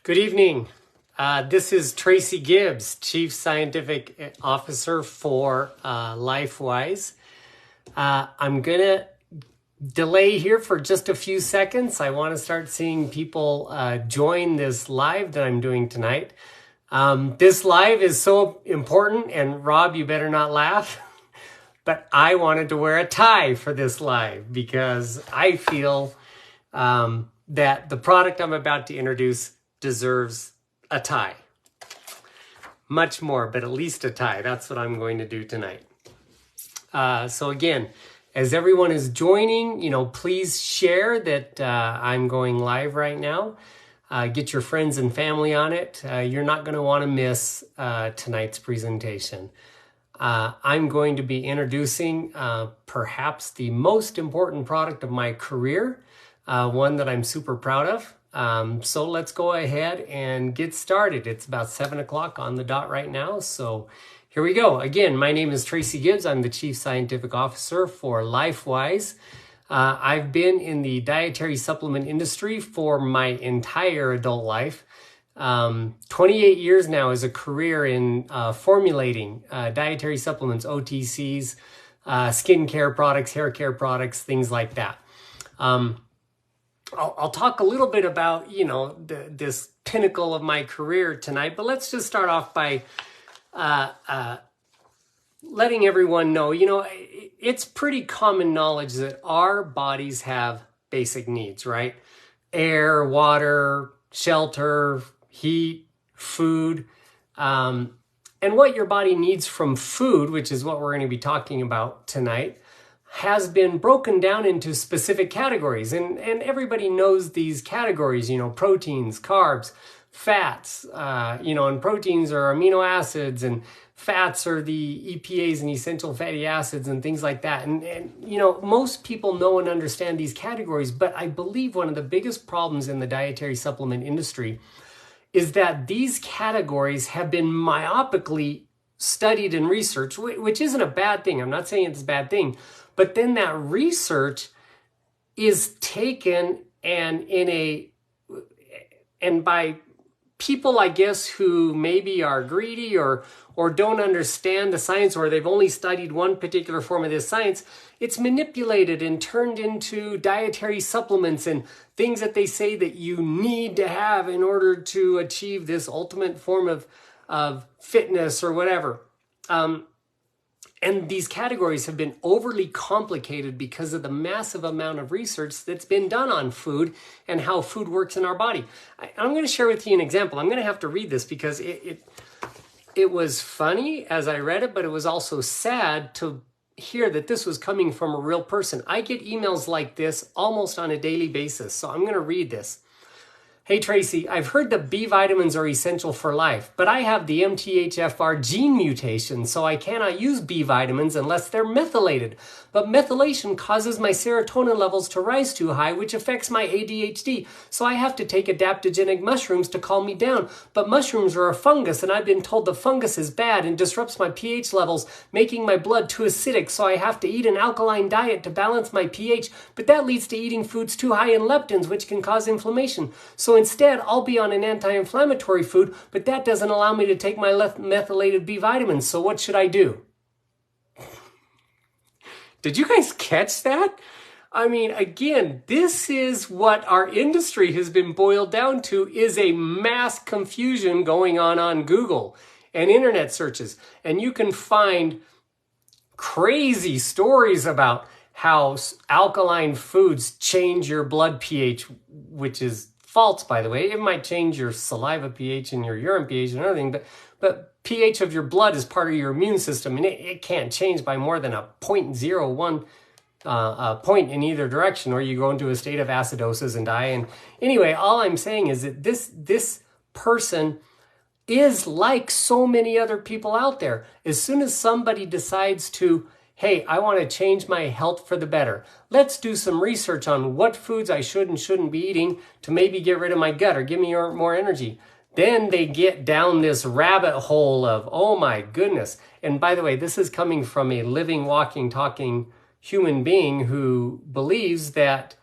Good evening. This is Tracy Gibbs, Chief Scientific Officer for LifeWise. I'm going to delay here for just a few seconds. I want to start seeing people join this live that I'm doing tonight. This live is so important, and Rob, you better not laugh, but I wanted to wear a tie for this live because I feel that the product I'm about to introduce deserves a tie. Much more, but at least a tie. That's what I'm going to do tonight. So again, as everyone is joining, please share that I'm going live right now. Get your friends and family on it. You're not going to want to miss tonight's presentation. I'm going to be introducing perhaps the most important product of my career, one that I'm super proud of. So let's go ahead and get started. It's about 7 o'clock on the dot right now. So here we go. Again, my name is Tracy Gibbs. I'm the Chief Scientific Officer for LifeWise. I've been in the dietary supplement industry for my entire adult life. 28 years now as a career in formulating dietary supplements, OTCs, skincare products, hair care products, things like that. I'll talk a little bit about, this pinnacle of my career tonight, but let's just start off by letting everyone know, it's pretty common knowledge that our bodies have basic needs, right? Air, water, shelter, heat, food, and what your body needs from food, which is what we're going to be talking about tonight, has been broken down into specific categories. And everybody knows these categories, proteins, carbs, fats, and proteins are amino acids and fats are the EPAs and essential fatty acids and things like that. And most people know and understand these categories, but I believe one of the biggest problems in the dietary supplement industry is that these categories have been myopically studied and researched, which isn't a bad thing. I'm not saying it's a bad thing. But then that research is taken and by people, I guess, who maybe are greedy or don't understand the science, or they've only studied one particular form of this science, it's manipulated and turned into dietary supplements and things that they say that you need to have in order to achieve this ultimate form of fitness or whatever. And these categories have been overly complicated because of the massive amount of research that's been done on food and how food works in our body. I'm going to share with you an example. I'm going to have to read this because it was funny as I read it, but it was also sad to hear that this was coming from a real person. I get emails like this almost on a daily basis, so I'm going to read this. Hey Tracy, I've heard that B vitamins are essential for life, but I have the MTHFR gene mutation, so I cannot use B vitamins unless they're methylated. But methylation causes my serotonin levels to rise too high, which affects my ADHD, so I have to take adaptogenic mushrooms to calm me down. But mushrooms are a fungus, and I've been told the fungus is bad and disrupts my pH levels, making my blood too acidic, so I have to eat an alkaline diet to balance my pH, but that leads to eating foods too high in leptins, which can cause inflammation. So instead, I'll be on an anti-inflammatory food, but that doesn't allow me to take my methylated B vitamins. So what should I do? Did you guys catch that? I mean, again, this is what our industry has been boiled down to, is a mass confusion going on Google and internet searches. And you can find crazy stories about how alkaline foods change your blood pH, which is false, by the way. It might change your saliva pH and your urine pH and everything, but pH of your blood is part of your immune system, and it can't change by more than a 0.01 point in either direction, or you go into a state of acidosis and die. And anyway, all I'm saying is that this person is like so many other people out there. As soon as somebody decides to, hey, I want to change my health for the better, let's do some research on what foods I should and shouldn't be eating to maybe get rid of my gut or give me more energy. Then they get down this rabbit hole of, oh my goodness. And by the way, this is coming from a living, walking, talking human being who believes that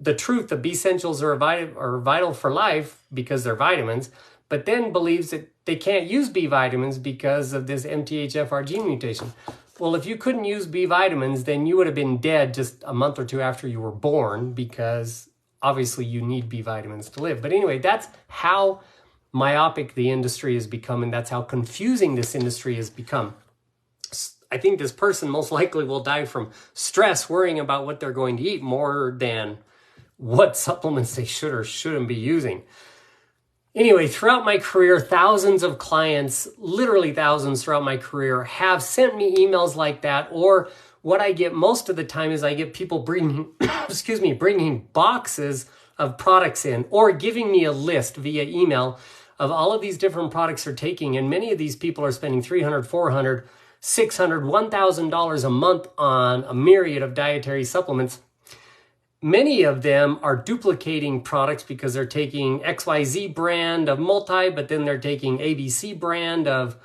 the truth, the B essentials are vital for life because they're vitamins, but then believes that they can't use B vitamins because of this MTHFR gene mutation. Well, if you couldn't use B vitamins, then you would have been dead just a month or two after you were born, because obviously you need B vitamins to live. But anyway, that's how myopic the industry has become, and that's how confusing this industry has become. I think this person most likely will die from stress worrying about what they're going to eat more than what supplements they should or shouldn't be using. Anyway, throughout my career, thousands of clients, literally thousands throughout my career, have sent me emails like that. Or what I get most of the time is I get people bringing, bringing boxes of products in, or giving me a list via email of all of these different products they're taking. And many of these people are spending $300, $400, $600, $1,000 a month on a myriad of dietary supplements. Many of them are duplicating products because they're taking XYZ brand of multi, but then they're taking ABC brand of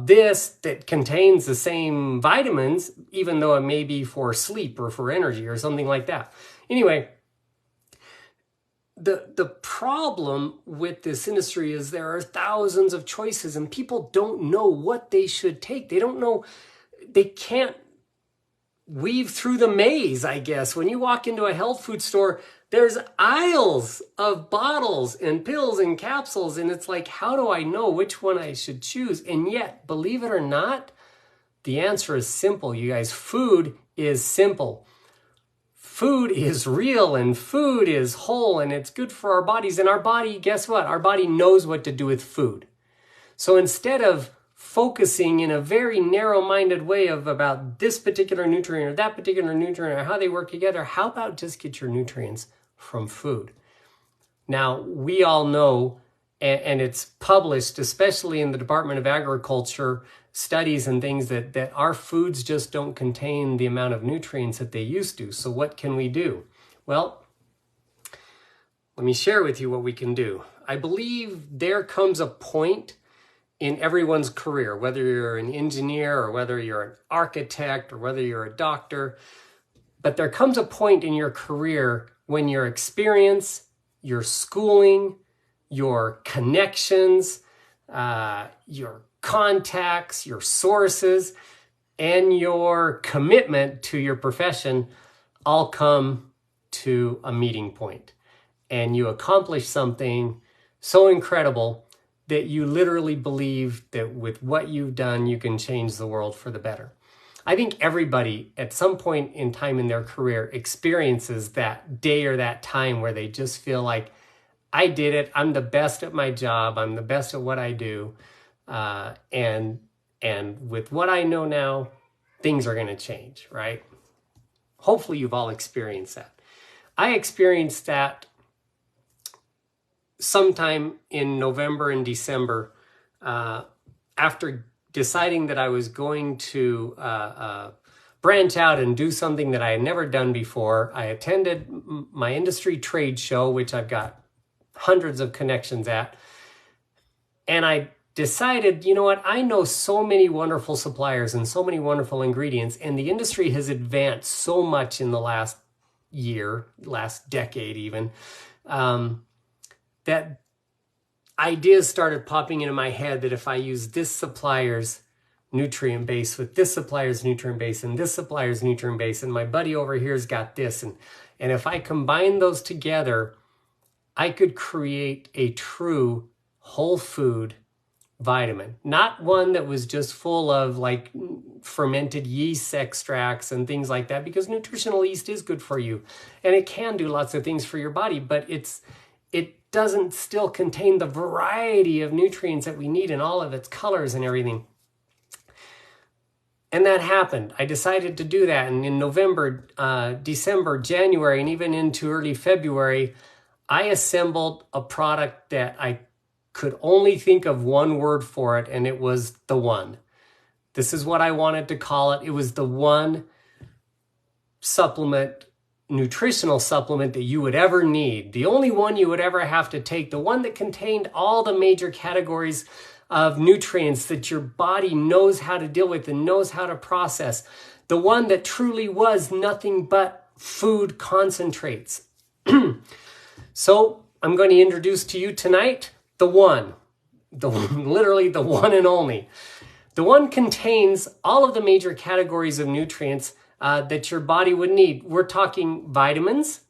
this that contains the same vitamins, even though it may be for sleep or for energy or something like that. Anyway, the problem with this industry is there are thousands of choices and people don't know what they should take. They don't know, they can't weave through the maze, I guess. When you walk into a health food store, there's aisles of bottles and pills and capsules, and it's like, how do I know which one I should choose? And yet, believe it or not, the answer is simple, you guys. Food is simple. Food is real, and food is whole, and it's good for our bodies. And our body, guess what? Our body knows what to do with food. So instead of focusing in a very narrow-minded way of about this particular nutrient or that particular nutrient or how they work together, how about just get your nutrients from food? Now, we all know, and it's published, especially in the Department of Agriculture, studies and things that our foods just don't contain the amount of nutrients that they used to. So what can we do? Well, let me share with you what we can do. I believe there comes a point in everyone's career, whether you're an engineer or whether you're an architect or whether you're a doctor, but there comes a point in your career when your experience, your schooling, your connections, your contacts, your sources, and your commitment to your profession all come to a meeting point. And you accomplish something so incredible that you literally believe that with what you've done, you can change the world for the better. I think everybody at some point in time in their career experiences that day or that time where they just feel like, I did it, I'm the best at my job, I'm the best at what I do, and with what I know now, things are gonna change, right? Hopefully you've all experienced that. I experienced that sometime in November and December, after deciding that I was going to branch out and do something that I had never done before. I attended my industry trade show, which I've got hundreds of connections at. And I decided, you know what, I know so many wonderful suppliers and so many wonderful ingredients, and the industry has advanced so much in the last year, last decade even, that ideas started popping into my head that if I use this supplier's nutrient base with this supplier's nutrient base and this supplier's nutrient base, and my buddy over here's got this, and if I combine those together, I could create a true whole food vitamin. Not one that was just full of like fermented yeast extracts and things like that, because nutritional yeast is good for you and it can do lots of things for your body, but it doesn't still contain the variety of nutrients that we need in all of its colors and everything. And that happened. I decided to do that. And in November, December, January, and even into early February, I assembled a product that I could only think of one word for it, and it was the one. This is what I wanted to call it. It was the one supplement, nutritional supplement that you would ever need. The only one you would ever have to take. The one that contained all the major categories of nutrients that your body knows how to deal with and knows how to process. The one that truly was nothing but food concentrates. So I'm going to introduce to you tonight the one, literally the one and only. The one contains all of the major categories of nutrients that your body would need. We're talking vitamins,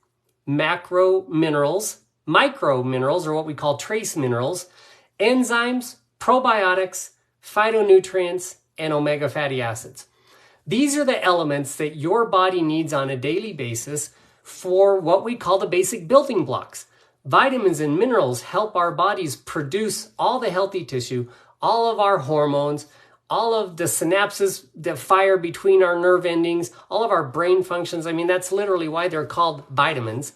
macro minerals, micro minerals, or what we call trace minerals, enzymes, probiotics, phytonutrients, and omega fatty acids. These are the elements that your body needs on a daily basis for what we call the basic building blocks. Vitamins and minerals help our bodies produce all the healthy tissue, all of our hormones, all of the synapses that fire between our nerve endings, all of our brain functions. I mean, that's literally why they're called vitamins,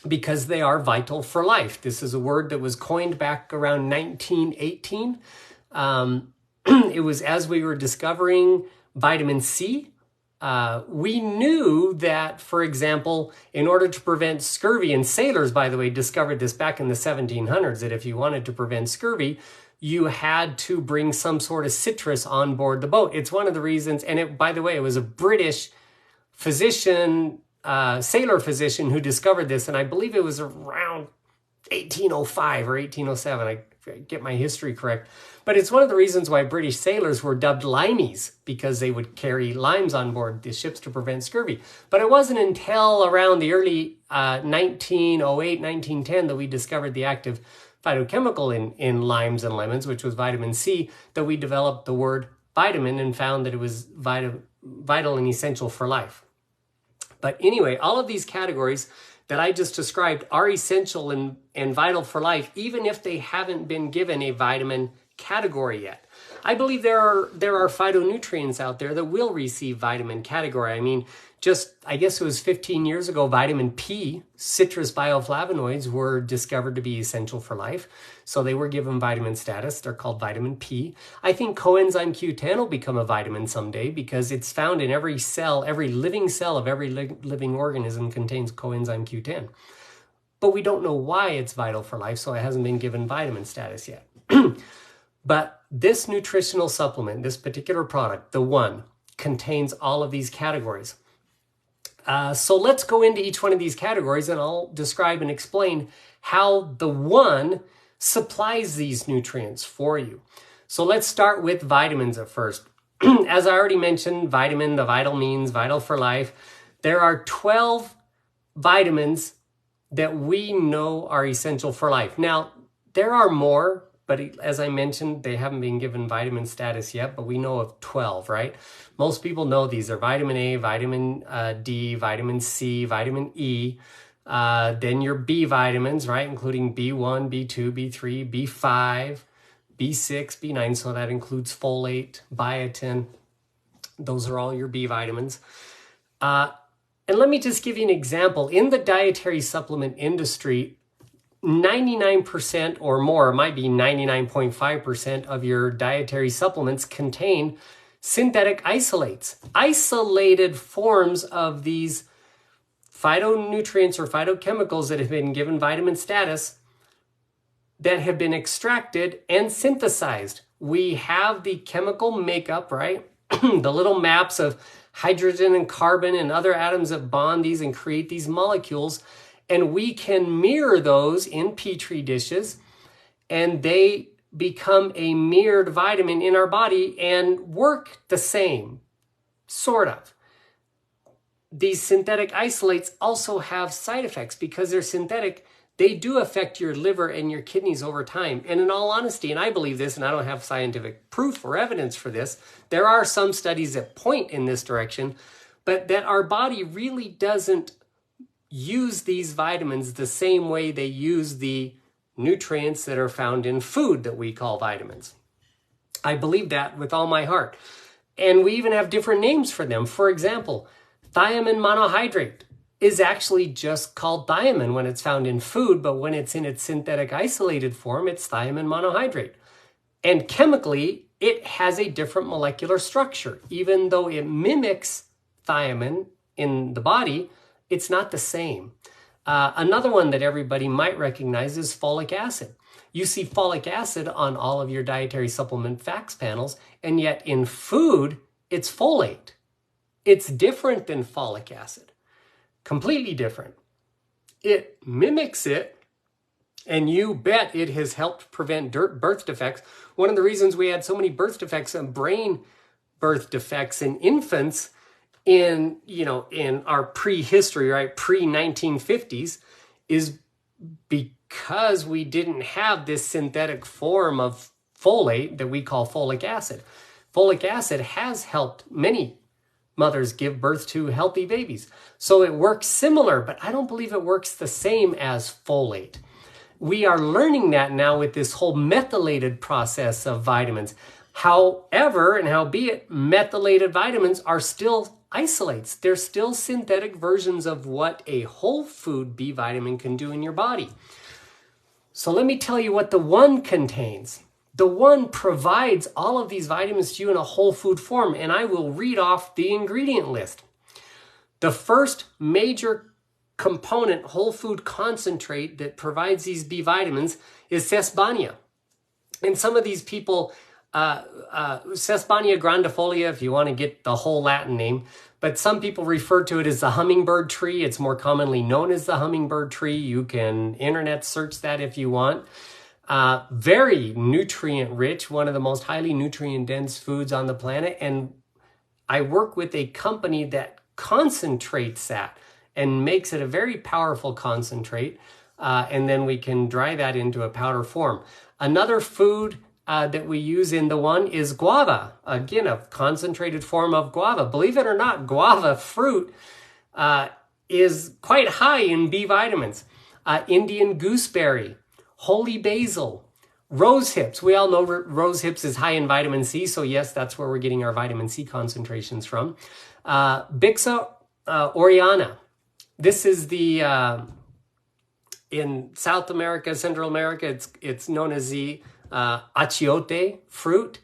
because they are vital for life. This is a word that was coined back around 1918. It was as we were discovering vitamin C. We knew that, for example, in order to prevent scurvy, and sailors, by the way, discovered this back in the 1700s, that if you wanted to prevent scurvy, you had to bring some sort of citrus on board the boat. It's one of the reasons, and it, by the way, it was a British physician, sailor physician who discovered this, and I believe it was around 1805 or 1807. I get my history correct. But it's one of the reasons why British sailors were dubbed limeys, because they would carry limes on board the ships to prevent scurvy. But it wasn't until around the early 1908, 1910 that we discovered the active phytochemical in limes and lemons, which was vitamin C, that we developed the word vitamin and found that it was vital and essential for life. But anyway, all of these categories that I just described are essential and vital for life, even if they haven't been given a vitamin category yet. I believe there are phytonutrients out there that will receive vitamin category. I mean, I guess it was 15 years ago, vitamin P, citrus bioflavonoids, were discovered to be essential for life. So they were given vitamin status. They're called vitamin P. I think coenzyme Q10 will become a vitamin someday because it's found in every cell, every living cell of every living organism contains coenzyme Q10. But we don't know why it's vital for life, so it hasn't been given vitamin status yet. But this nutritional supplement, this particular product, the one, contains all of these categories. So let's go into each one of these categories and I'll describe and explain how the one supplies these nutrients for you. So let's start with vitamins at first. As I already mentioned, vitamin, the vital means vital for life. There are 12 vitamins that we know are essential for life. Now, there are more, but as I mentioned, they haven't been given vitamin status yet, but we know of 12, right? Most people know these are vitamin A, vitamin D, vitamin C, vitamin E, then your B vitamins, right? Including B1, B2, B3, B5, B6, B9, so that includes folate, biotin. Those are all your B vitamins. And let me just give you an example. In the dietary supplement industry, 99% or more, it might be 99.5% of your dietary supplements contain synthetic isolates, isolated forms of these phytonutrients or phytochemicals that have been given vitamin status that have been extracted and synthesized. We have the chemical makeup, right? The little maps of hydrogen and carbon and other atoms that bond these and create these molecules. And we can mirror those in Petri dishes, and they become a mirrored vitamin in our body and work the same, sort of. These synthetic isolates also have side effects because they're synthetic. They do affect your liver and your kidneys over time. And in all honesty, and I believe this, and I don't have scientific proof or evidence for this, there are some studies that point in this direction, but that our body really doesn't use these vitamins the same way they use the nutrients that are found in food that we call vitamins. I believe that with all my heart. And we even have different names for them. For example, thiamine monohydrate is actually just called thiamine when it's found in food, but when it's in its synthetic isolated form, it's thiamine monohydrate. And chemically, it has a different molecular structure. Even though it mimics thiamine in the body, it's not the same. Another one that everybody might recognize is folic acid. You see folic acid on all of your dietary supplement facts panels, and yet in food, it's folate. It's different than folic acid. completely different. It mimics it, and you bet it has helped prevent birth defects. One of the reasons we had so many birth defects and brain birth defects in infants in our prehistory, right, pre-1950s, is because we didn't have this synthetic form of folate that we call folic acid. Folic acid has helped many mothers give birth to healthy babies. So it works similar, but I don't believe it works the same as folate. We are learning that now with this whole methylated process of vitamins. However, and howbeit, methylated vitamins are still isolates. They're still synthetic versions of what a whole food B vitamin can do in your body. So let me tell you what the One contains. The One provides all of these vitamins to you in a whole food form, and I will read off the ingredient list. The first major component whole food concentrate that provides these B vitamins is sesbania. And some of these people, Sesbania grandifolia, if you want to get the whole Latin name, but some people refer to it as the hummingbird tree. It's more commonly known as the hummingbird tree. You can internet search that if you want. Very nutrient rich, one of the most highly nutrient dense foods on the planet. And I work with a company that concentrates that and makes it a very powerful concentrate. And then we can dry that into a powder form. Another food that we use in the One is guava. Again, a concentrated form of guava. Believe it or not, guava fruit is quite high in B vitamins. Indian gooseberry, holy basil, rose hips. We all know rose hips is high in vitamin C, so yes, that's where we're getting our vitamin C concentrations from. Bixa oriana. This is the, in South America, Central America, it's known as the achiote fruit.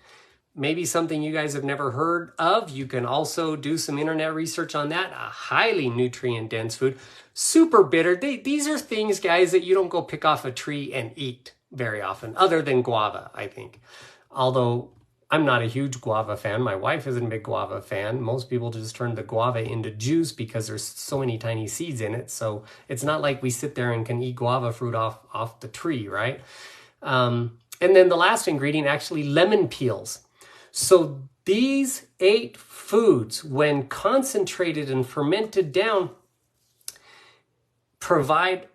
Maybe something you guys have never heard of. You can also do some internet research on that. A highly nutrient dense food. Super bitter. These are things, guys, that you don't go pick off a tree and eat very often, other than guava, I think. Although I'm not a huge guava fan. My wife isn't a big guava fan. Most people just turn the guava into juice because there's so many tiny seeds in it. So it's not like we sit there and can eat guava fruit off the tree, right? And then the last ingredient, actually lemon peels. So these 8 foods, when concentrated and fermented down, provide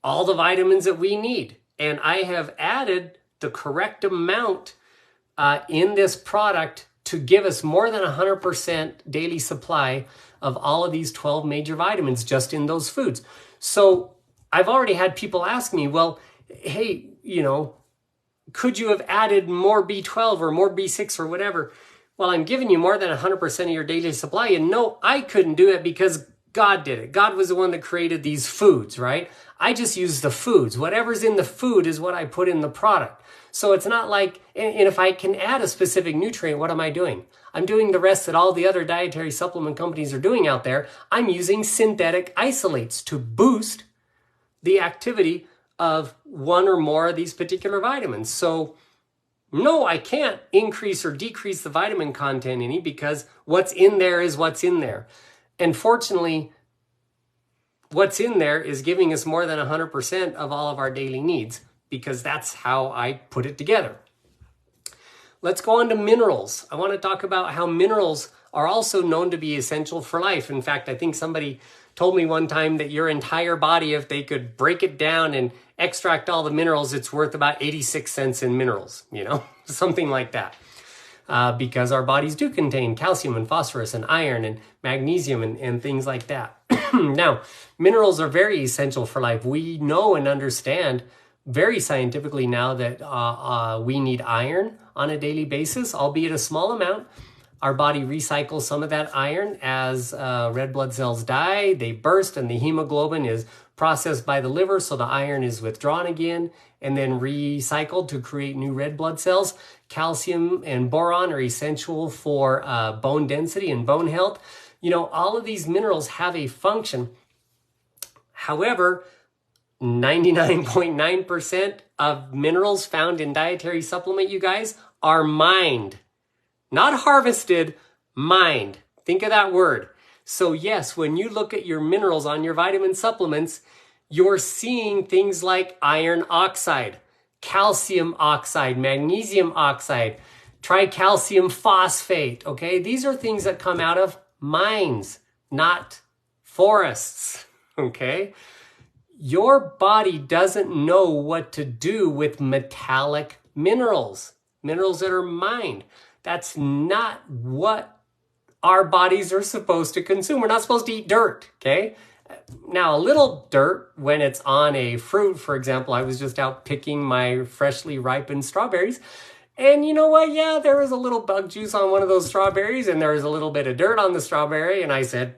all the vitamins that we need. And I have added the correct amount in this product to give us more than 100% daily supply of all of these 12 major vitamins just in those foods. So I've already had people ask me, well, hey, could you have added more B12 or more B6 or whatever? Well, I'm giving you more than 100% of your daily supply. And no, I couldn't do it because God did it. God was the one that created these foods, right? I just use the foods. Whatever's in the food is what I put in the product. So it's not like, and if I can add a specific nutrient, what am I doing? I'm doing the rest that all the other dietary supplement companies are doing out there. I'm using synthetic isolates to boost the activity of one or more of these particular vitamins. So no, I can't increase or decrease the vitamin content any because what's in there is what's in there. And fortunately, what's in there is giving us more than 100% of all of our daily needs because that's how I put it together. Let's go on to minerals. I want to talk about how minerals are also known to be essential for life. In fact, I think somebody told me one time that your entire body, if they could break it down and extract all the minerals, it's worth about 86 cents in minerals, something like that. Because our bodies do contain calcium and phosphorus and iron and magnesium and things like that. Now, minerals are very essential for life. We know and understand very scientifically now that we need iron on a daily basis, albeit a small amount. Our body recycles some of that iron as red blood cells die, they burst, and the hemoglobin is processed by the liver, so the iron is withdrawn again and then recycled to create new red blood cells. Calcium and boron are essential for bone density and bone health. All of these minerals have a function. However, 99.9% of minerals found in dietary supplement, you guys, are mined. Not harvested, mined. Think of that word. So yes, when you look at your minerals on your vitamin supplements, you're seeing things like iron oxide, calcium oxide, magnesium oxide, tricalcium phosphate, okay? These are things that come out of mines, not forests, okay? Your body doesn't know what to do with metallic minerals, minerals that are mined. That's not what our bodies are supposed to consume. We're not supposed to eat dirt, okay? Now, a little dirt when it's on a fruit, for example, I was just out picking my freshly ripened strawberries. And you know what? Yeah, there was a little bug juice on one of those strawberries and there was a little bit of dirt on the strawberry. And I said,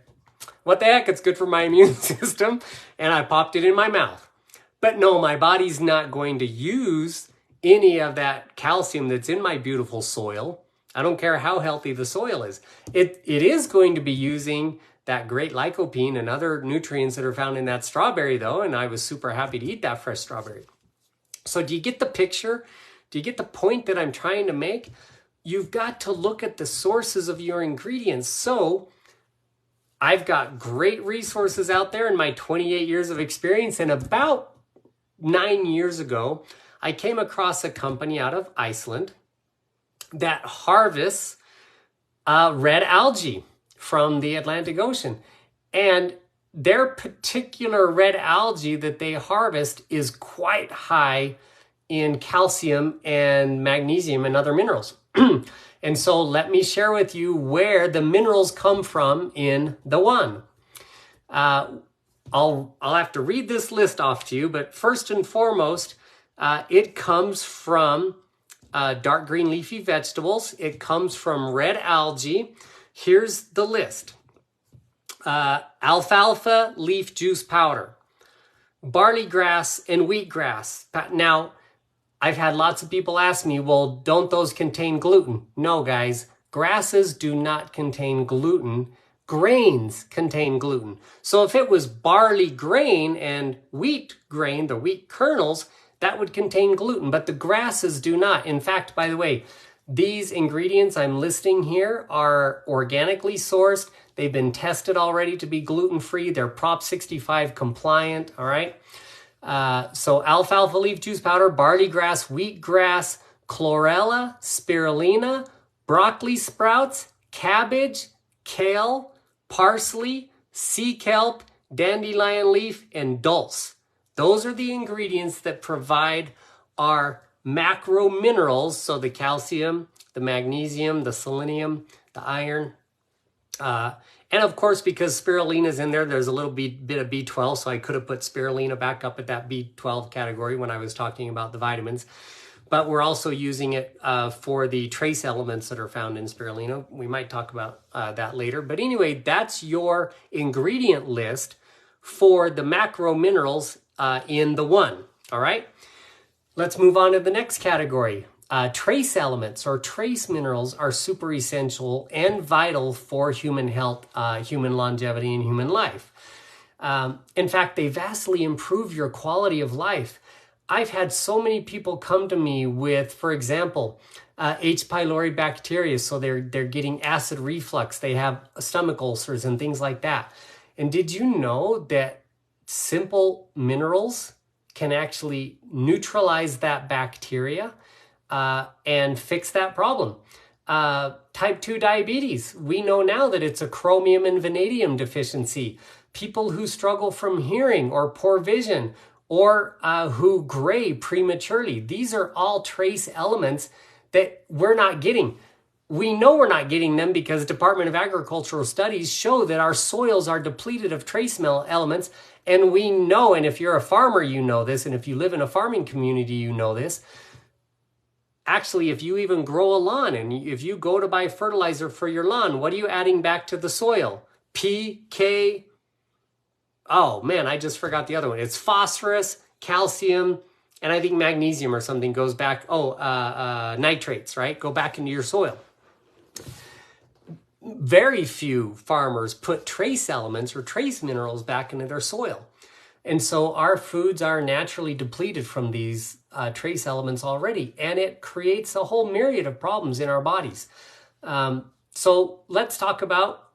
what the heck? It's good for my immune system. And I popped it in my mouth. But no, my body's not going to use any of that calcium that's in my beautiful soil. I don't care how healthy the soil is. It is going to be using that great lycopene and other nutrients that are found in that strawberry though, and I was super happy to eat that fresh strawberry. So do you get the picture? Do you get the point that I'm trying to make? You've got to look at the sources of your ingredients. So I've got great resources out there in my 28 years of experience, and about 9 years ago, I came across a company out of Iceland that harvests red algae from the Atlantic Ocean. And their particular red algae that they harvest is quite high in calcium and magnesium and other minerals. And so let me share with you where the minerals come from in the one. I'll have to read this list off to you, but first and foremost, it comes from dark green leafy vegetables. It comes from red algae. Here's the list. Alfalfa leaf juice powder, barley grass and wheatgrass. Now, I've had lots of people ask me, well, don't those contain gluten? No, guys, grasses do not contain gluten. Grains contain gluten. So if it was barley grain and wheat grain, the wheat kernels, that would contain gluten, but the grasses do not. In fact, by the way, these ingredients I'm listing here are organically sourced. They've been tested already to be gluten-free. They're Prop 65 compliant, all right? So alfalfa leaf juice powder, barley grass, wheatgrass, chlorella, spirulina, broccoli sprouts, cabbage, kale, parsley, sea kelp, dandelion leaf, and dulse. Those are the ingredients that provide our macro minerals, so the calcium, the magnesium, the selenium, the iron, and of course, because spirulina is in there, there's a little bit of B12, so I could have put spirulina back up at that B12 category when I was talking about the vitamins. But we're also using it for the trace elements that are found in spirulina. We might talk about that later. But anyway, that's your ingredient list for the macro minerals in the one, all right? Let's move on to the next category. Trace elements or trace minerals are super essential and vital for human health, human longevity, and human life. In fact, they vastly improve your quality of life. I've had so many people come to me with, for example, H. pylori bacteria, so they're getting acid reflux, they have stomach ulcers and things like that. And did you know that simple minerals can actually neutralize that bacteria and fix that problem? Type 2 diabetes, we know now that it's a chromium and vanadium deficiency. People who struggle from hearing or poor vision, or who gray prematurely, these are all trace elements that we're not getting. We know we're not getting them because Department of Agricultural Studies show that our soils are depleted of trace elements. And we know, and if you're a farmer, you know this, and if you live in a farming community, you know this. Actually, if you even grow a lawn and if you go to buy fertilizer for your lawn, what are you adding back to the soil? P, K, oh man, I just forgot the other one. It's phosphorus, calcium, and I think magnesium or something goes back. Nitrates, right? Go back into your soil. Very few farmers put trace elements or trace minerals back into their soil. And so our foods are naturally depleted from these trace elements already, and it creates a whole myriad of problems in our bodies. So let's talk about,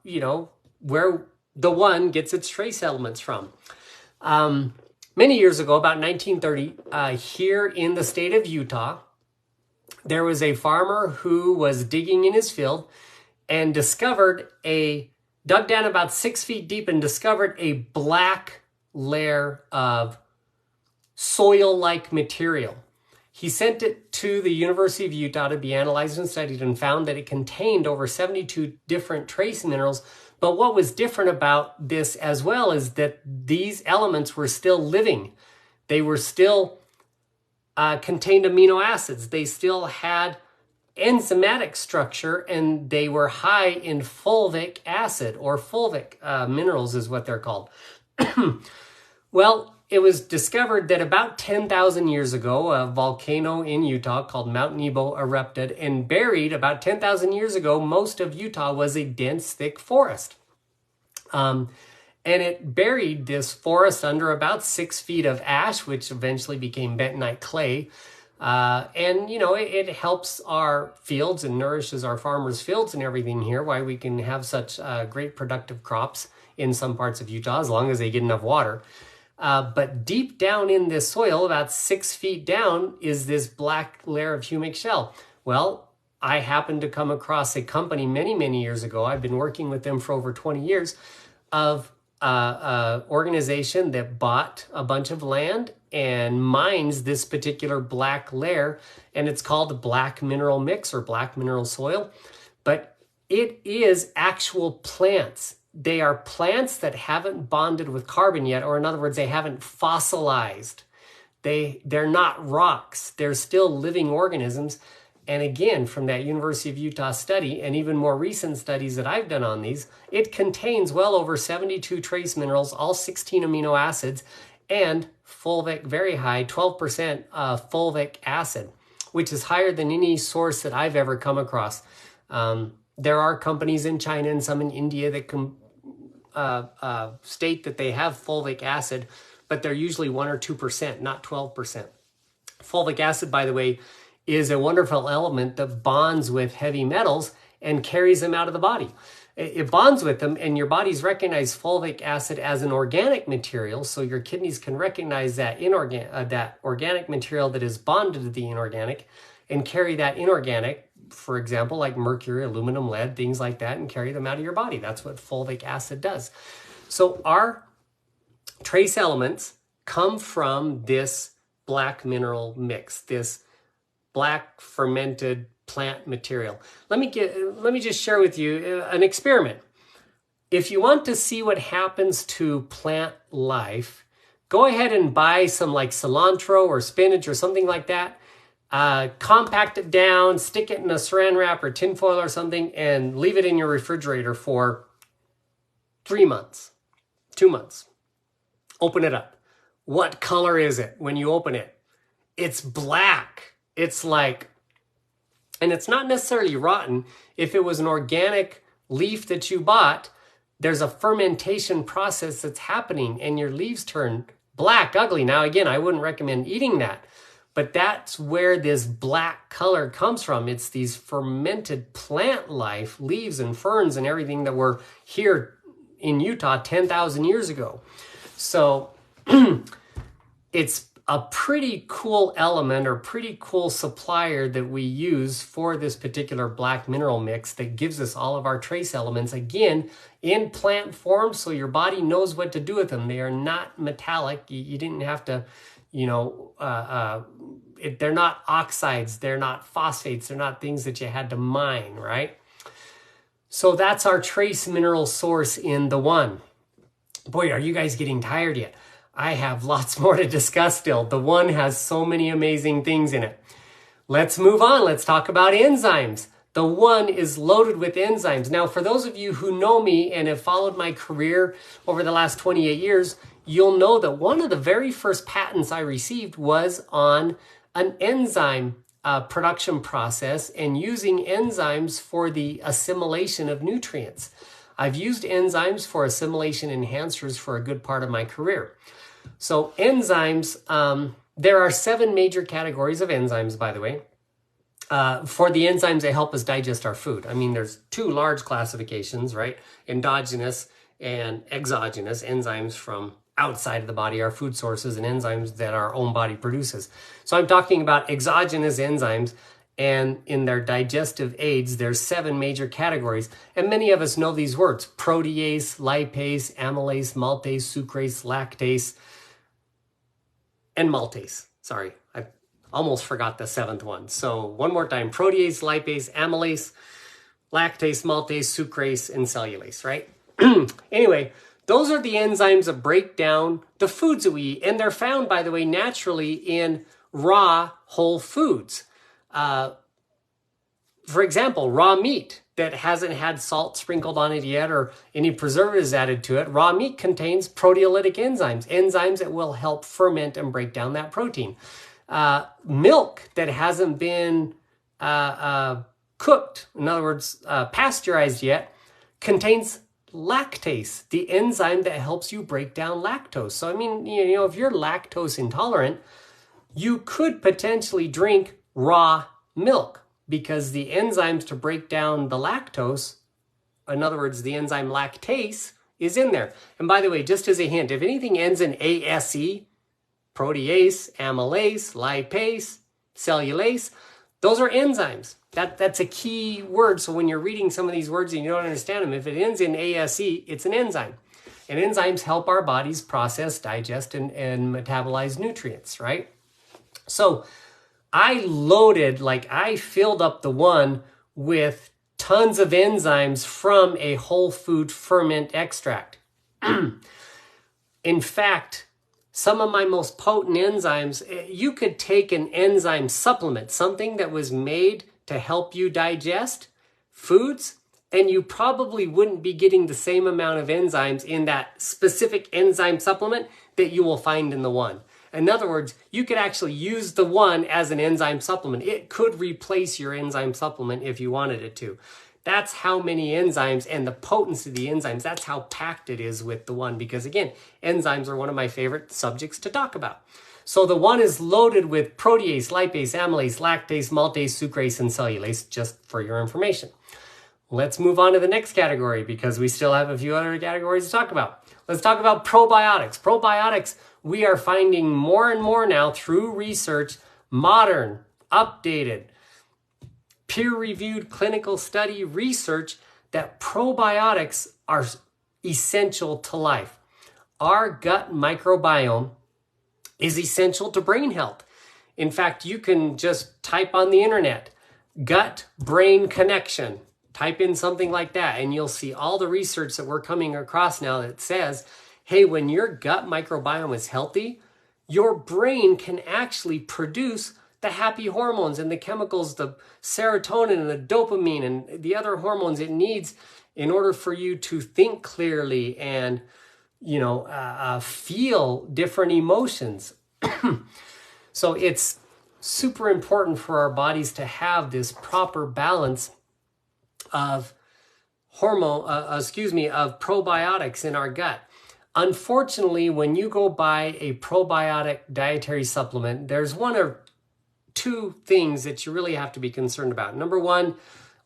where the one gets its trace elements from. Many years ago, about 1930, here in the state of Utah, there was a farmer who was digging in his field and dug down about 6 feet deep and discovered a black layer of soil-like material. He sent it to the University of Utah to be analyzed and studied and found that it contained over 72 different trace minerals. But what was different about this as well is that these elements were still living. They were still contained amino acids. They still had enzymatic structure, and they were high in fulvic acid, or fulvic minerals is what they're called. Well, it was discovered that about 10,000 years ago, a volcano in Utah called Mount Nebo erupted and buried, about 10,000 years ago, most of Utah was a dense, thick forest. And it buried this forest under about 6 feet of ash, which eventually became bentonite clay. And, you know, it helps our fields and nourishes our farmers' fields and everything here, why we can have such great productive crops in some parts of Utah, as long as they get enough water. But deep down in this soil, about 6 feet down, is this black layer of humic shell. Well, I happened to come across a company many, many years ago. I've been working with them for over 20 years, of organization that bought a bunch of land and mines this particular black layer, and it's called black mineral mix or black mineral soil. But it is actual plants. They are plants that haven't bonded with carbon yet, or in other words, they haven't fossilized. They're not rocks. They're still living organisms. And again, from that University of Utah study, and even more recent studies that I've done on these, it contains well over 72 trace minerals, all 16 amino acids, and fulvic, very high, 12% fulvic acid, which is higher than any source that I've ever come across. There are companies in China and some in India that can state that they have fulvic acid, but they're usually 1 or 2%, not 12%. Fulvic acid, by the way, is a wonderful element that bonds with heavy metals and carries them out of the body. It bonds with them, and your bodies recognize fulvic acid as an organic material, so your kidneys can recognize that that organic material that is bonded to the inorganic and carry that inorganic, for example, like mercury, aluminum, lead, things like that, and carry them out of your body. That's what fulvic acid does. So our trace elements come from this black mineral mix, this black fermented plant material. Let me just share with you an experiment. If you want to see what happens to plant life, go ahead and buy some like cilantro or spinach or something like that. Compact it down, stick it in a saran wrap or tinfoil or something, and leave it in your refrigerator for 3 months, 2 months. Open it up. What color is it when you open it? It's black. It's like, and it's not necessarily rotten. If it was an organic leaf that you bought, there's a fermentation process that's happening and your leaves turn black, ugly. Now, again, I wouldn't recommend eating that, but that's where this black color comes from. It's these fermented plant life, leaves and ferns and everything that were here in Utah 10,000 years ago. So it's a pretty cool element or pretty cool supplier that we use for this particular black mineral mix that gives us all of our trace elements, again, in plant form, so your body knows what to do with them. They are not metallic. You didn't have to, they're not oxides, they're not phosphates, they're not things that you had to mine, right? So that's our trace mineral source in the one. Boy, are you guys getting tired yet? I have lots more to discuss still. The one has so many amazing things in it. Let's move on. Let's talk about enzymes. The one is loaded with enzymes. Now, for those of you who know me and have followed my career over the last 28 years, you'll know that one of the very first patents I received was on an enzyme production process and using enzymes for the assimilation of nutrients. I've used enzymes for assimilation enhancers for a good part of my career. So enzymes, there are 7 major categories of enzymes, by the way. for the enzymes that help us digest our food. I mean, there's two large classifications, right? Endogenous and exogenous enzymes from outside of the body, our food sources, and enzymes that our own body produces. So I'm talking about exogenous enzymes, and in their digestive aids, there's 7 major categories. And many of us know these words: protease, lipase, amylase, maltase, sucrase, lactase, and maltase. Sorry, I almost forgot the 7th one. So one more time: protease, lipase, amylase, lactase, maltase, sucrase, and cellulase, right? Anyway, those are the enzymes that break down the foods that we eat. And they're found, by the way, naturally in raw whole foods. For example, raw meat that hasn't had salt sprinkled on it yet or any preservatives added to it. Raw meat contains proteolytic enzymes that will help ferment and break down that protein. Milk that hasn't been cooked, in other words, pasteurized yet, contains lactase, the enzyme that helps you break down lactose. So, I mean, if you're lactose intolerant, you could potentially drink raw milk because the enzymes to break down the lactose, in other words, the enzyme lactase, is in there. And by the way, just as a hint, if anything ends in ASE, protease, amylase, lipase, cellulase, those are enzymes. That's a key word. So when you're reading some of these words and you don't understand them, if it ends in ASE, it's an enzyme. And enzymes help our bodies process, digest, and metabolize nutrients, right? So I filled up the one with tons of enzymes from a whole food ferment extract. In fact, some of my most potent enzymes, you could take an enzyme supplement, something that was made to help you digest foods, and you probably wouldn't be getting the same amount of enzymes in that specific enzyme supplement that you will find in the one. In other words, you could actually use the one as an enzyme supplement. It could replace your enzyme supplement if you wanted it to. That's how many enzymes and the potency of the enzymes, that's how packed it is with the one. Because again, enzymes are one of my favorite subjects to talk about. So the one is loaded with protease, lipase, amylase, lactase, maltase, sucrase, and cellulase, just for your information. Let's move on to the next category because we still have a few other categories to talk about. Let's talk about probiotics. Probiotics, we are finding more and more now through research, modern, updated, peer-reviewed clinical study research that probiotics are essential to life. Our gut microbiome is essential to brain health. In fact, you can just type on the internet, gut-brain connection. Type in something like that and you'll see all the research that we're coming across now that says, hey, when your gut microbiome is healthy, your brain can actually produce the happy hormones and the chemicals, the serotonin and the dopamine and the other hormones it needs in order for you to think clearly and, feel different emotions. So it's super important for our bodies to have this proper balance of probiotics in our gut. Unfortunately, when you go buy a probiotic dietary supplement, there's one or two things that you really have to be concerned about. Number one,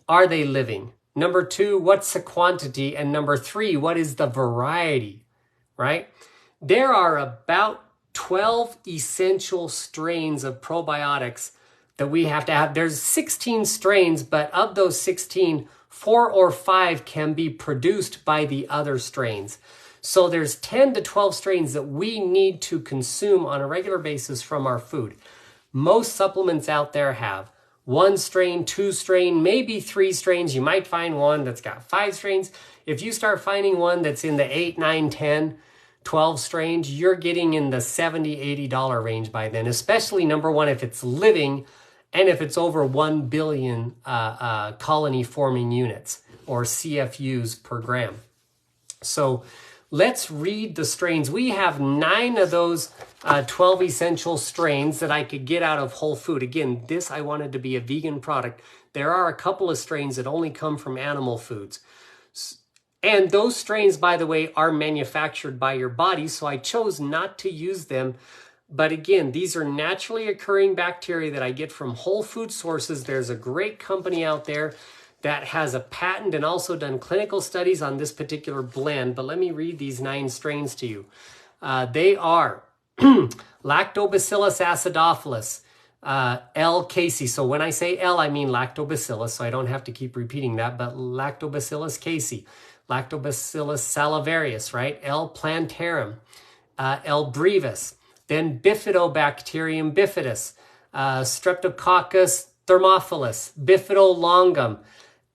are they living? Number two, what's the quantity? And number three, what is the variety, right? There are about 12 essential strains of probiotics that we have to have. There's 16 strains, but of those 16, 4 or 5 can be produced by the other strains. So there's 10 to 12 strains that we need to consume on a regular basis from our food. Most supplements out there have 1 strain, 2 strain, maybe 3 strains. You might find one that's got 5 strains. If you start finding one that's in the 8, 9, 10, 12 strains, you're getting in the $70, $80 range by then, especially number one, if it's living and if it's over 1 billion colony forming units or CFUs per gram. So let's read the strains. We have 9 of those 12 essential strains that I could get out of whole food. Again, this I wanted to be a vegan product. There are a couple of strains that only come from animal foods. And those strains, by the way, are manufactured by your body, so I chose not to use them But again, these are naturally occurring bacteria that I get from whole food sources. There's a great company out there that has a patent and also done clinical studies on this particular blend. But let me read these 9 strains to you. They are Lactobacillus acidophilus, L. casei. So when I say L, I mean lactobacillus, so I don't have to keep repeating that, but Lactobacillus casei, Lactobacillus salivarius, right? L. plantarum, L. brevis, then Bifidobacterium bifidus, Streptococcus thermophilus, Bifidolongum,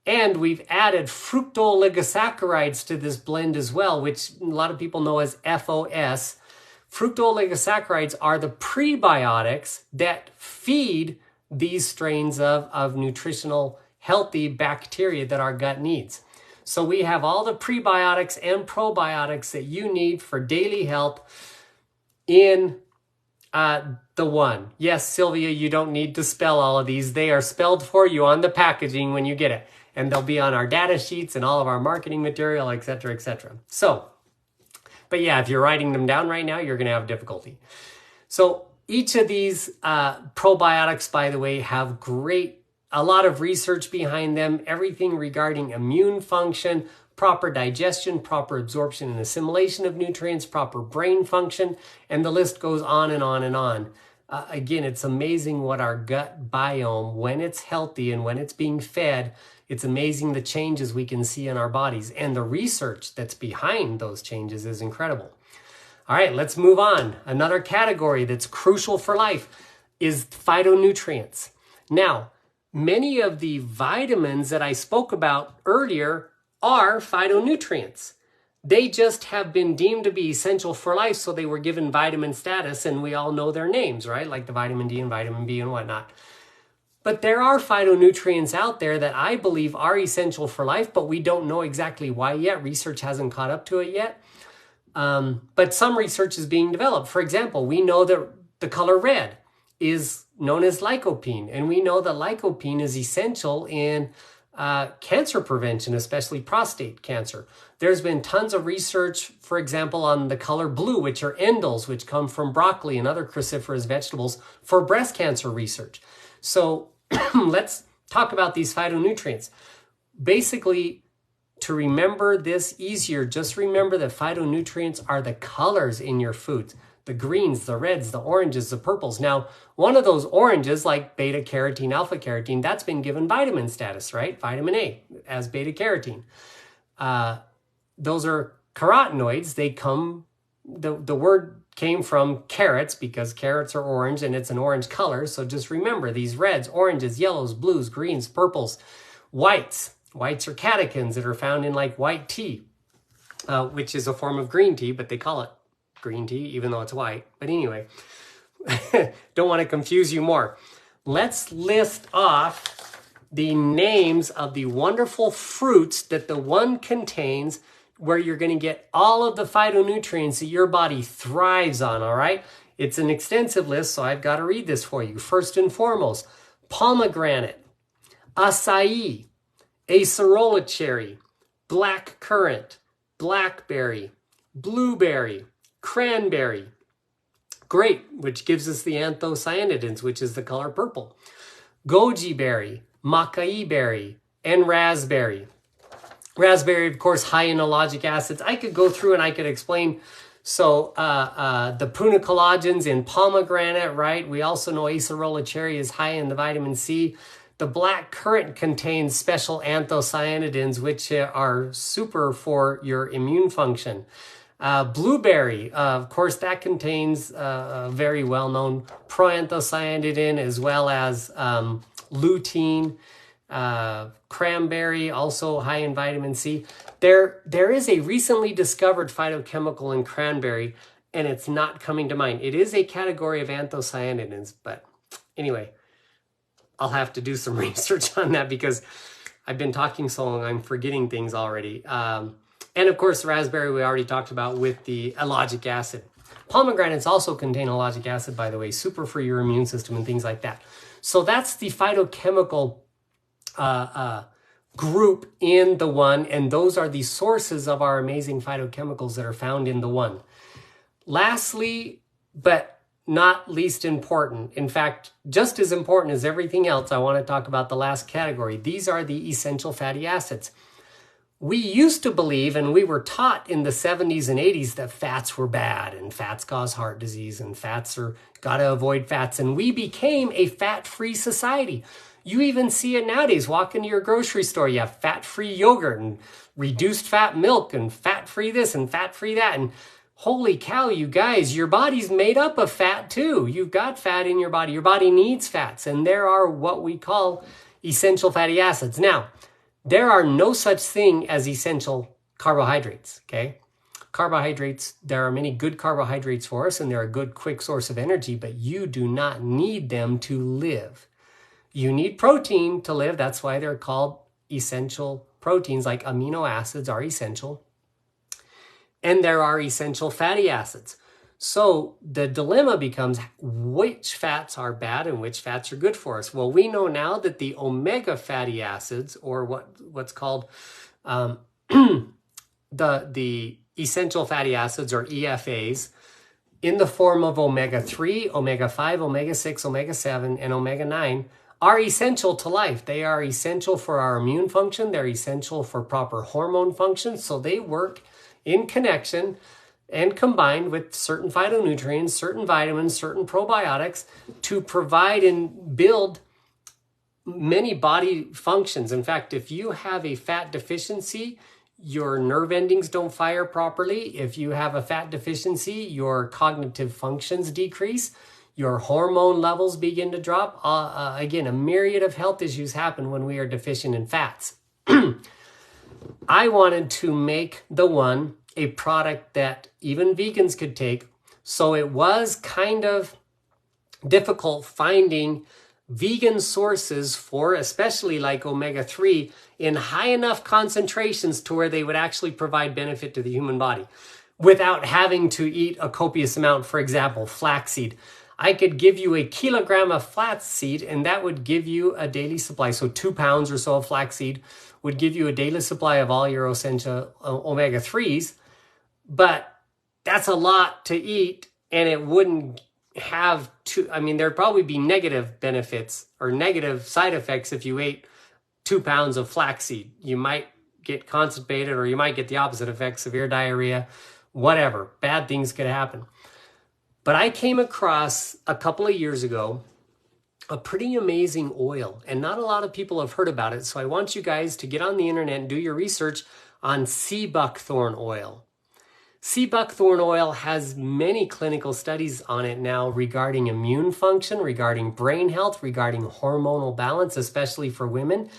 and we've added fructooligosaccharides to this blend as well, which a lot of people know as FOS. Fructooligosaccharides are the prebiotics that feed these strains of nutritional, healthy bacteria that our gut needs. So we have all the prebiotics and probiotics that you need for daily health in the one. Yes, Sylvia, you don't need to spell all of these. They are spelled for you on the packaging when you get it. And they'll be on our data sheets and all of our marketing material, etc., etc. So, but yeah, if you're writing them down right now, you're going to have difficulty. So each of these probiotics, by the way, have a lot of research behind them, everything regarding immune function, proper digestion, proper absorption and assimilation of nutrients, proper brain function, and the list goes on and on and on. Again, it's amazing what our gut biome, when it's healthy and when it's being fed, it's amazing the changes we can see in our bodies, and the research that's behind those changes is incredible. All right, let's move on. Another category that's crucial for life is phytonutrients. Now, many of the vitamins that I spoke about earlier are phytonutrients. They just have been deemed to be essential for life, so they were given vitamin status, and we all know their names, right? Like the vitamin D and vitamin B and whatnot. But there are phytonutrients out there that I believe are essential for life, but we don't know exactly why yet. Research hasn't caught up to it yet. But some research is being developed. For example, we know that the color red is known as lycopene, and we know that lycopene is essential in cancer prevention, especially prostate cancer. There's been tons of research, for example, on the color blue, which are endols, which come from broccoli and other cruciferous vegetables, for breast cancer research. So let's talk about these phytonutrients. Basically, to remember this easier, just remember that phytonutrients are the colors in your foods. The greens, the reds, the oranges, the purples. Now, one of those oranges, like beta carotene, alpha carotene, that's been given vitamin status, right? Vitamin A as beta carotene. Those are carotenoids. They come, the word came from carrots because carrots are orange and it's an orange color. So just remember these reds, oranges, yellows, blues, greens, purples, whites. Whites are catechins that are found in like white tea, which is a form of green tea, but they call it green tea, even though it's white. But anyway, don't want to confuse you more. Let's list off the names of the wonderful fruits that the one contains, where you're going to get all of the phytonutrients that your body thrives on, all right? It's an extensive list, so I've got to read this for you. First and foremost, pomegranate, acai, acerola cherry, black currant, blackberry, blueberry, cranberry, grape, which gives us the anthocyanidins, which is the color purple, goji berry, macaque berry, and raspberry. Raspberry, of course, high in ellagic acids. I could go through and I could explain. So the punicolagens in pomegranate, right? We also know acerola cherry is high in the vitamin C. The black currant contains special anthocyanidins, which are super for your immune function. Blueberry, of course, that contains a very well-known proanthocyanidin, as well as lutein. Cranberry, also high in vitamin C. There is a recently discovered phytochemical in cranberry, and it's not coming to mind. It is a category of anthocyanidins, but anyway, I'll have to do some research on that because I've been talking so long, I'm forgetting things already. And of course, raspberry we already talked about with the ellagic acid. Pomegranates also contain ellagic acid, by the way, super for your immune system and things like that. So that's the phytochemical group in the one, and those are the sources of our amazing phytochemicals that are found in the one. Lastly, but not least important, in fact, just as important as everything else, I want to talk about the last category. These are the essential fatty acids. We used to believe, and we were taught in the 70s and 80s, that fats were bad and fats cause heart disease and gotta avoid fats. And we became a fat-free society. You even see it nowadays. Walk into your grocery store, you have fat-free yogurt and reduced fat milk and fat-free this and fat-free that. And holy cow, you guys, your body's made up of fat too. You've got fat in your body. Your body needs fats. And there are what we call essential fatty acids. Now, there are no such thing as essential carbohydrates, okay? Carbohydrates, there are many good carbohydrates for us and they're a good quick source of energy, but you do not need them to live. You need protein to live. That's why they're called essential proteins, like amino acids are essential. And there are essential fatty acids. So the dilemma becomes which fats are bad and which fats are good for us. Well, we know now that the omega fatty acids, or what's called the essential fatty acids, or EFAs, in the form of omega-3, omega-5, omega-6, omega-7, and omega-9, are essential to life. They are essential for our immune function. They're essential for proper hormone function. So they work in connection and combined with certain phytonutrients, certain vitamins, certain probiotics to provide and build many body functions. In fact, if you have a fat deficiency, your nerve endings don't fire properly. If you have a fat deficiency, your cognitive functions decrease. Your hormone levels begin to drop. Again, a myriad of health issues happen when we are deficient in fats. I wanted to make the One a product that even vegans could take. So it was kind of difficult finding vegan sources for, especially like omega-3, in high enough concentrations to where they would actually provide benefit to the human body without having to eat a copious amount. For example, flaxseed. I could give you a kilogram of flaxseed and that would give you a daily supply. So 2 pounds or so of flaxseed would give you a daily supply of all your essential omega-3s. But that's a lot to eat, and it wouldn't have to, there'd probably be negative benefits or negative side effects if you ate 2 pounds of flaxseed. You might get constipated, or you might get the opposite effect, severe diarrhea, whatever. Bad things could happen. But I came across a couple of years ago a pretty amazing oil, and not a lot of people have heard about it. So I want you guys to get on the internet and do your research on sea buckthorn oil. Sea buckthorn oil has many clinical studies on it now regarding immune function, regarding brain health, regarding hormonal balance, especially for women.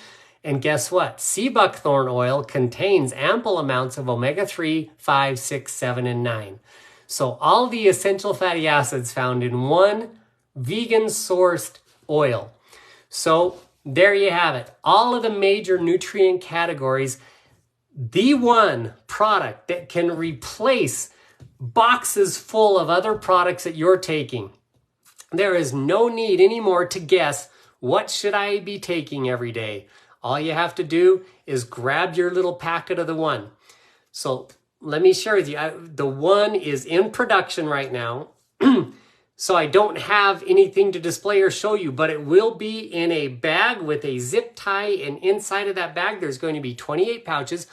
And guess what? Sea buckthorn oil contains ample amounts of omega-3, 5, 6, 7, and 9. So all the essential fatty acids found in one vegan-sourced oil. So there you have it. All of the major nutrient categories. The one product that can replace boxes full of other products that you're taking. There is no need anymore to guess, what should I be taking every day? All you have to do is grab your little packet of the One. So let me share with you, the One is in production right now. So I don't have anything to display or show you, but it will be in a bag with a zip tie, and inside of that bag there's going to be 28 pouches.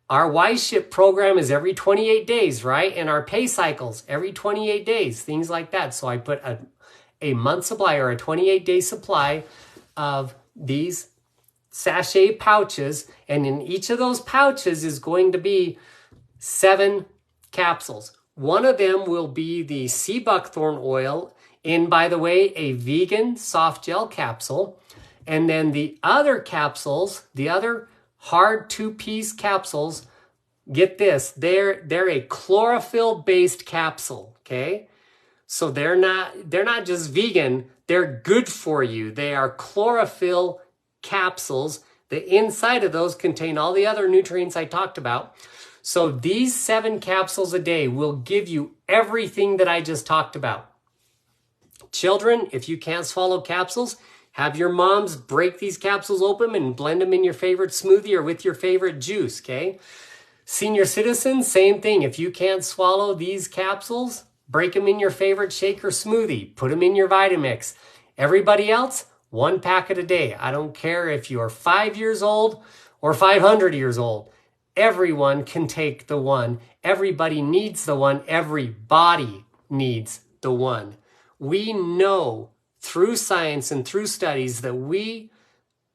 Our Y-Ship program is every 28 days, right? And our pay cycles every 28 days, things like that. So I put a month supply or a 28-day supply of these sachet pouches, and in each of those pouches is going to be 7 capsules. One of them will be the sea buckthorn oil in, by the way, a vegan soft gel capsule. And then the other capsules, the other hard 2-piece capsules, get this, they're a chlorophyll-based capsule, okay? So they're not just vegan, they're good for you. They are chlorophyll capsules. The inside of those contain all the other nutrients I talked about. So these 7 capsules a day will give you everything that I just talked about. Children, if you can't swallow capsules, have your moms break these capsules open and blend them in your favorite smoothie or with your favorite juice, okay? Senior citizens, same thing. If you can't swallow these capsules, break them in your favorite shake or smoothie, put them in your Vitamix. Everybody else, 1 packet a day. I don't care if you're 5 years old or 500 years old. Everyone can take the one. Everybody needs the one. Everybody needs the one. We know through science and through studies that we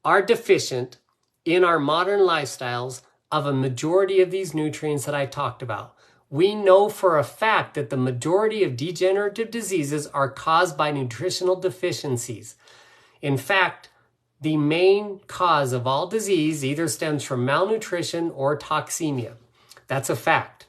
are deficient in our modern lifestyles of a majority of these nutrients that I talked about. We know for a fact that the majority of degenerative diseases are caused by nutritional deficiencies. In fact, the main cause of all disease either stems from malnutrition or toxemia. That's a fact.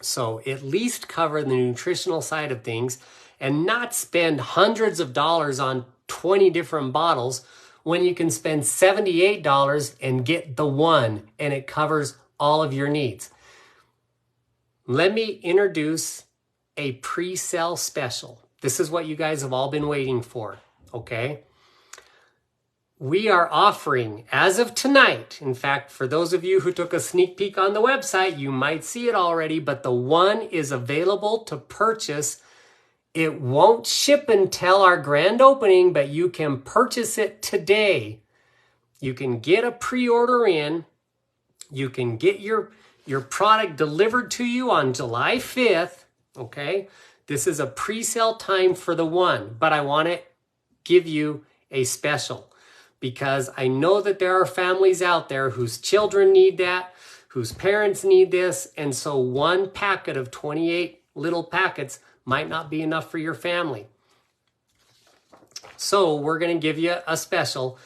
So at least cover the nutritional side of things and not spend hundreds of dollars on 20 different bottles when you can spend $78 and get the one and it covers all of your needs. Let me introduce a pre-sale special. This is what you guys have all been waiting for, okay? We are offering, as of tonight, in fact, for those of you who took a sneak peek on the website, you might see it already, but the one is available to purchase. It won't ship until our grand opening, but you can purchase it today. You can get a pre-order in. You can get your product delivered to you on July 5th, okay? This is a pre-sale time for the one, but I want to give you a special because I know that there are families out there whose children need that, whose parents need this, and so 1 packet of 28 little packets might not be enough for your family. So we're going to give you a special.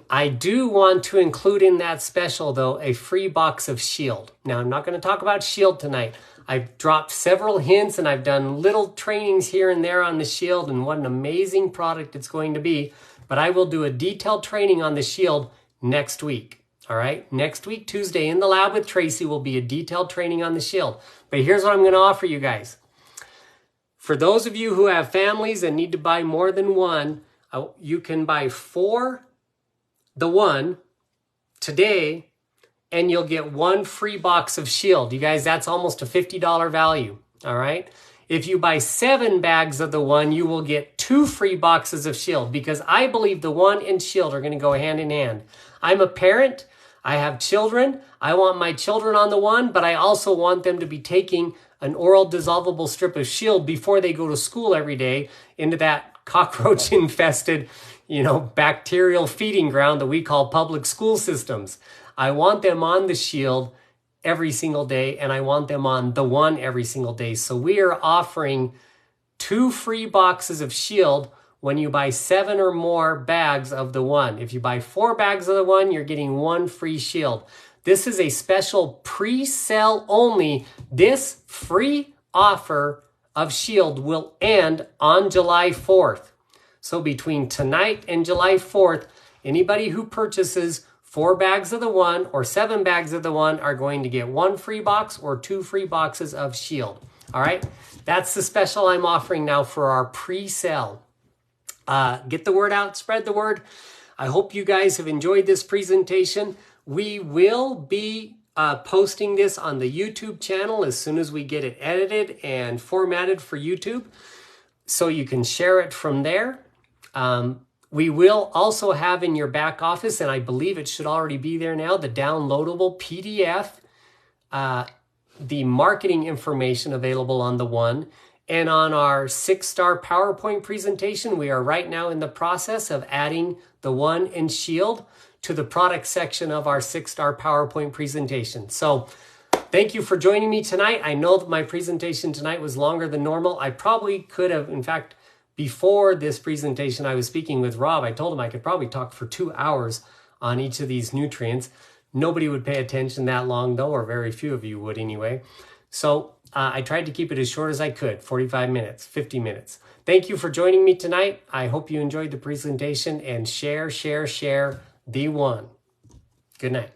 I do want to include in that special, though, a free box of Shield. Now, I'm not going to talk about Shield tonight. I've dropped several hints and I've done little trainings here and there on the Shield and what an amazing product it's going to be. But I will do a detailed training on the Shield next week. All right? Next week, Tuesday, in the lab with Tracy will be a detailed training on the Shield. But here's what I'm going to offer you guys. For those of you who have families and need to buy more than one, you can buy 4 the one today and you'll get 1 free box of Shield. You guys, that's almost a $50 value, all right? If you buy 7 bags of the one, you will get 2 free boxes of Shield because I believe the one and Shield are going to go hand in hand. I'm a parent. I have children. I want my children on the one, but I also want them to be taking an oral dissolvable strip of Shield before they go to school every day into that cockroach-infested, bacterial feeding ground that we call public school systems. I want them on the Shield every single day, and I want them on the one every single day. So we are offering 2 free boxes of Shield when you buy 7 or more bags of the one. If you buy 4 bags of the one, you're getting 1 free Shield. This is a special pre-sale only. This free offer of Shield will end on July 4th. So between tonight and July 4th, anybody who purchases 4 bags of the one or 7 bags of the one are going to get 1 free box or 2 free boxes of Shield. All right, that's the special I'm offering now for our pre-sale. Get the word out, spread the word. I hope you guys have enjoyed this presentation. We will be posting this on the YouTube channel as soon as we get it edited and formatted for YouTube, so you can share it from there. We will also have in your back office, and I believe it should already be there now, the downloadable PDF, the marketing information available on the one. And on our 6-star PowerPoint presentation, we are right now in the process of adding the one and Shield to the product section of our 6-star PowerPoint presentation. So thank you for joining me tonight. I know that my presentation tonight was longer than normal. I probably could have, in fact, before this presentation, I was speaking with Rob. I told him I could probably talk for 2 hours on each of these nutrients. Nobody would pay attention that long, though, or very few of you would anyway. So I tried to keep it as short as I could, 45 minutes, 50 minutes. Thank you for joining me tonight. I hope you enjoyed the presentation, and share the one. Good night.